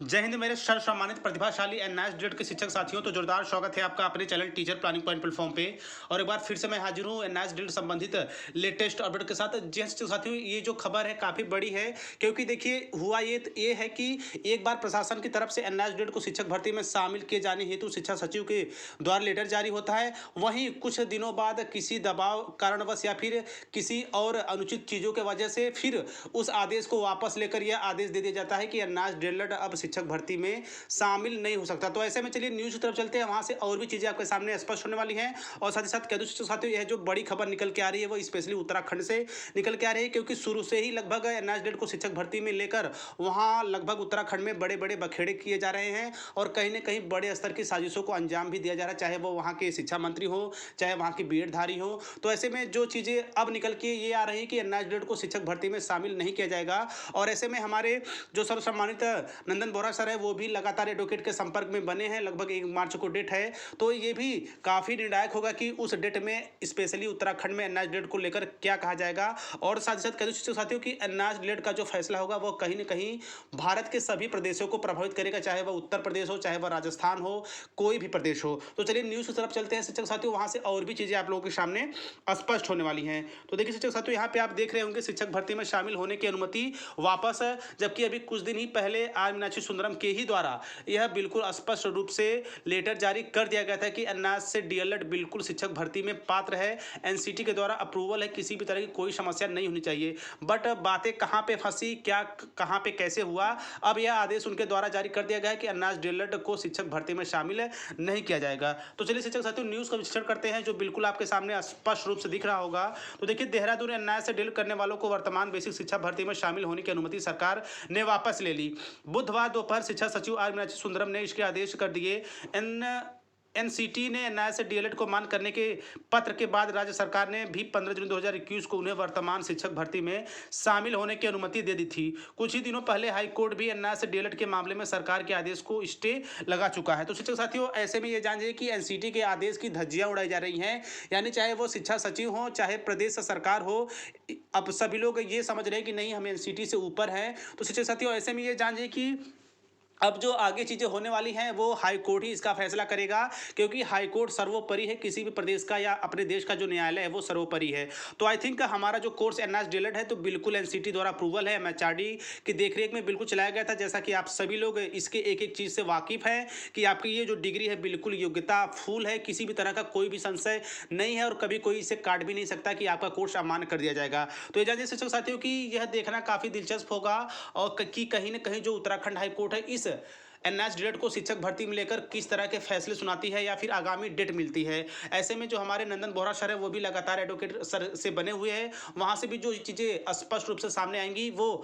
जय हिंद मेरे सर्व सम्मानित प्रतिभाशाली एनआईएस ग्रेड के शिक्षक साथियों। तो जोरदार स्वागत है आपका अपने channel teacher planning point platform पे। और एक बार फिर से मैं हाजिर हूँ एनआईएस ग्रेड संबंधित लेटेस्ट अपडेट के साथ। जी शिक्षक साथियों, ये जो खबर है काफ़ी बड़ी है, क्योंकि देखिए हुआ ये है कि एक बार प्रशासन की तरफ से एनआईएस ग्रेड को शिक्षक भर्ती में शामिल किए जाने हेतु शिक्षा सचिव के द्वारा लेटर जारी होता है। वहीं कुछ दिनों बाद किसी दबाव कारणवश या फिर किसी और अनुचित चीज़ों की वजह से फिर उस आदेश को वापस लेकर यह आदेश दे दिया जाता है कि एनआईएस ग्रेड अब शिक्षक भर्ती में शामिल नहीं हो सकता। तो ऐसे में चलिए न्यूज़ की तरफ चलते हैं, वहां से और भी चीज़ें आपके सामने स्पष्ट होने वाली हैं। और साथ ही साथ कह दूं शिक्षक साथियों, यह जो बड़ी खबर निकल के आ रही है वो स्पेशली उत्तराखंड से निकल के आ रही है, क्योंकि शुरू से ही लगभग एनआईएस ग्रेड को शिक्षक भर्ती में लेकर वहाँ लगभग उत्तराखंड में बड़े बड़े बखेड़े किए जा रहे हैं और कहीं ना कहीं बड़े स्तर की साजिशों को अंजाम भी दिया जा रहा है, चाहे वो वहाँ के शिक्षा मंत्री हो, चाहे वहाँ की बीएड धारी हो। तो ऐसे में जो चीज़ें अब निकल के ये आ रही है कि एनआईएस ग्रेड को शिक्षक भर्ती में शामिल नहीं किया जाएगा। और ऐसे में हमारे जो सर्वसम्मानित नंदन बोरा सर है वो भी लगातार एडवोकेट के संपर्क में बने हैं। लगभग 1 मार्च को डेट है, तो ये भी काफ़ी निर्णायक होगा कि उस डेट में स्पेशली उत्तराखंड में एनआईएस ग्रेड को लेकर क्या कहा जाएगा। और साथ ही साथ कह दूं शिक्षक साथियों कि एनआईएस ग्रेड का जो फैसला होगा वो कहीं ना कहीं भारत के सभी प्रदेशों को प्रभावित करेगा, चाहे वह उत्तर प्रदेश हो, चाहे वह राजस्थान हो, कोई भी प्रदेश हो। तो चलिए न्यूज़ की तरफ चलते हैं शिक्षक साथियों, वहाँ से और भी चीज़ें आप लोगों के सामने स्पष्ट होने वाली हैं। तो देखिए शिक्षक साथियों, यहाँ पे आप देख रहे होंगे शिक्षक भर्ती में शामिल होने की अनुमति वापस है, जबकि अभी कुछ दिन ही पहले आर मीनाक्षी सुंदरम के ही द्वारा यह बिल्कुल स्पष्ट रूप से लेटर जारी कर दिया गया था कि एनआईएस से डीएलएड बिल्कुल शिक्षक भर्ती में पात्र है, एनसीटी के द्वारा अप्रूवल है, किसी भी तरह की कोई समस्या नहीं होनी चाहिए। बट बातें कहाँ पे फंसी, क्या कहाँ पे कैसे हुआ, अब यह आदेश उनके द्वारा जारी कर दिया गया है कि एनआईएस डीएलएड को शिक्षक भर्ती में शामिल नहीं किया जाएगा। तो चलिए शिक्षक साथियों न्यूज़ का विश्लेषण करते हैं जो बिल्कुल आपके सामने स्पष्ट रूप से दिख रहा होगा। तो देखिए, देहरादून एनआईएस से डीएलएड करने वालों को वर्तमान बेसिक शिक्षा भर्ती में शामिल होने की अनुमति सरकार ने वापस ले ली। बुधवार दोपहर शिक्षा सचिव आर मीनाक्षी सुंदरम ने इसके आदेश कर दिए। एनसीटी ने एनआईएस से डीएलएड को मान करने के पत्र के बाद राज्य सरकार ने भी 15 जून 2021 को उन्हें वर्तमान शिक्षक भर्ती में शामिल होने की अनुमति दे दी थी। कुछ ही दिनों पहले हाईकोर्ट भी एनआईएस से डीएलएड के मामले में सरकार के आदेश को स्टे लगा चुका है। तो शिक्षक साथियों, ऐसे में ये जानिए कि एनसीटी के आदेश की धज्जियां उड़ाई जा रही हैं, यानी चाहे वो शिक्षा सचिव हो, चाहे प्रदेश सरकार हो, अब सभी लोग ये समझ रहे हैं कि नहीं हम एनसीटी से ऊपर हैं। तो शिक्षक साथियों, ऐसे में ये जानिए कि अब जो आगे चीज़ें होने वाली हैं वो हाई कोर्ट ही इसका फैसला करेगा, क्योंकि हाई कोर्ट सर्वोपरि है, किसी भी प्रदेश का या अपने देश का जो न्यायालय है वो सर्वोपरि है। तो आई थिंक हमारा जो कोर्स एनआईएस डीएलएड है तो बिल्कुल एनसीटी द्वारा अप्रूवल है, एमएचआरडी की देखरेख में बिल्कुल चलाया गया था। जैसा कि आप सभी लोग इसके एक एक चीज़ से वाकिफ़ हैं कि आपकी ये जो डिग्री है बिल्कुल योग्यता फुल है, किसी भी तरह का कोई भी संशय नहीं है और कभी कोई इसे काट भी नहीं सकता कि आपका कोर्स अमान्य कर दिया जाएगा। तो ये जानिए शिक्षक साथियों कि यह देखना काफ़ी दिलचस्प होगा और कि कहीं ना कहीं जो उत्तराखंड हाई कोर्ट है इस एनआईएस डीएलएड को शिक्षक भर्ती में लेकर किस तरह के फैसले सुनाती है या फिर आगामी डेट मिलती है। ऐसे में जो हमारे नंदन बोरा सर है वो भी लगातार एडवोकेट सर से बने हुए हैं, वहाँ से भी जो चीज़ें स्पष्ट रूप से सामने आएंगी वो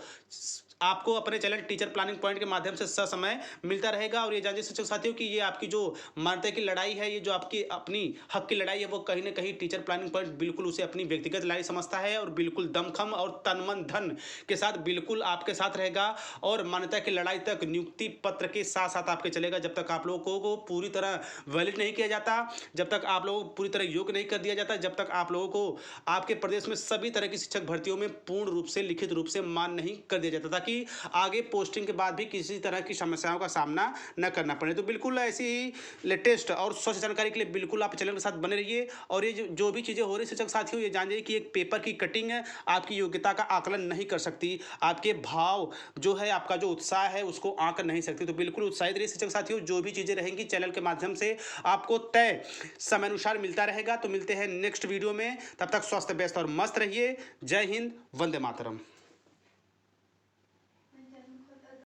आपको अपने चैनल टीचर प्लानिंग पॉइंट के माध्यम से ससमय मिलता रहेगा। और ये जानिए शिक्षक साथियों कि ये आपकी जो मानते की लड़ाई है, ये जो आपकी अपनी हक की लड़ाई है, वो कहीं ना कहीं टीचर प्लानिंग पॉइंट बिल्कुल उसे अपनी व्यक्तिगत लड़ाई समझता है और बिल्कुल दमखम और तन मन धन के साथ बिल्कुल आपके साथ रहेगा और मान्यता की लड़ाई तक नियुक्ति पत्र के साथ साथ आपके चलेगा। जब तक आप लोगों को पूरी तरह वैलिड नहीं किया जाता, जब तक आप लोगों को पूरी तरह योग्य नहीं कर दिया जाता, जब तक आप लोगों को आपके प्रदेश में सभी तरह की शिक्षक भर्तियों में पूर्ण रूप से लिखित रूप से मान नहीं कर दिया जाता, ताकि आगे पोस्टिंग के बाद भी किसी तरह की समस्याओं का सामना न करना पड़े। तो बिल्कुल ऐसी ही लेटेस्ट और स्वच्छ जानकारी के लिए बिल्कुल आप चैनल के साथ बने रहिए। और ये जो भी चीज़ें हो रही शिक्षक साथियों, ये जानिए कि एक पेपर की कटिंग आपकी योग्यता का आकलन नहीं कर सकती, आपके भाव जो है, आपका जो उत्साह है उसको आंक नहीं सकती। तो बिल्कुल उत्साहित रहिए शिक्षक साथियों, जो भी चीज़ें रहेंगी चैनल के माध्यम से आपको तय समय अनुसार मिलता रहेगा। तो मिलते हैं नेक्स्ट वीडियो में, तब तक स्वस्थ व्यस्त और मस्त रहिए। जय हिंद, वंदे मातरम।